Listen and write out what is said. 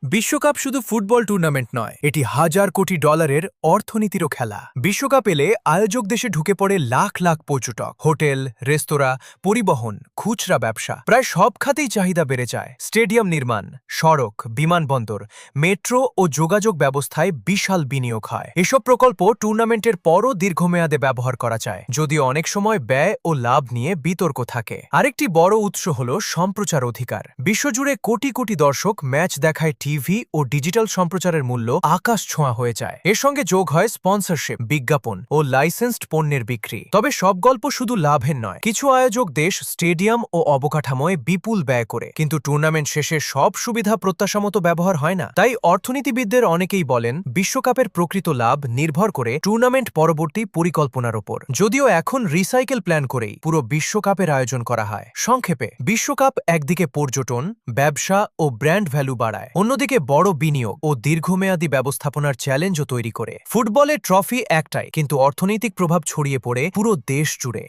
বিশ্বকাপ শুধু football tournament নয়, এটি হাজার কোটি ডলারের অর্থনীতিরও খেলা। বিশ্বকাপ এলে আয়োজক দেশে ঢুকে পড়ে লাখ লাখ পর্যটক। হোটেল, রেস্তোরাঁ, পরিবহন, খুচরা ব্যবসা, প্রায় সব খাতেই চাহিদা বেড়ে যায়। স্টেডিয়াম নির্মাণ, সড়ক, বিমানবন্দর, মেট্রো ও যোগাযোগ ব্যবস্থায় বিশাল বিনিয়োগ হয়। এসব প্রকল্প টুর্নামেন্টের পরও দীর্ঘমেয়াদে ব্যবহার করা যায়, যদিও অনেক সময় ব্যয় ও লাভ নিয়ে বিতর্ক থাকে। আরেকটি বড় উৎস হল সম্প্রচার অধিকার। বিশ্বজুড়ে কোটি কোটি দর্শক ম্যাচ দেখায় টিভি ও ডিজিটাল সম্প্রচারের মূল্য আকাশ ছোঁয়া হয়ে যায়। এর সঙ্গে যোগ হয় স্পন্সরশিপ, বিজ্ঞাপন ও লাইসেন্সড পণ্যের বিক্রি। তবে সব গল্প শুধু লাভের নয়। কিছু আয়োজক দেশ স্টেডিয়াম ও অবকাঠামোয় বিপুল ব্যয় করে, কিন্তু টুর্নামেন্ট শেষে সব সুবিধা প্রত্যাশামতো ব্যবহার হয় না। তাই অর্থনীতিবিদদের অনেকেই বলেন, বিশ্বকাপের প্রকৃত লাভ নির্ভর করে টুর্নামেন্ট পরবর্তী পরিকল্পনার ওপর। যদিও এখন রিসাইকেল প্ল্যান করেই পুরো বিশ্বকাপের আয়োজন করা হয়। সংক্ষেপে, বিশ্বকাপ একদিকে পর্যটন, ব্যবসা ও ব্র্যান্ড ভ্যালু বাড়ায়, অন্যদিকে বড় বিনিয়োগ ও দীর্ঘমেয়াদী ব্যবস্থাপনার চ্যালেঞ্জও তৈরি করে। ফুটবলের ট্রফি একটাই, কিন্তু অর্থনৈতিক প্রভাব ছড়িয়ে পড়ে পুরো দেশ জুড়ে।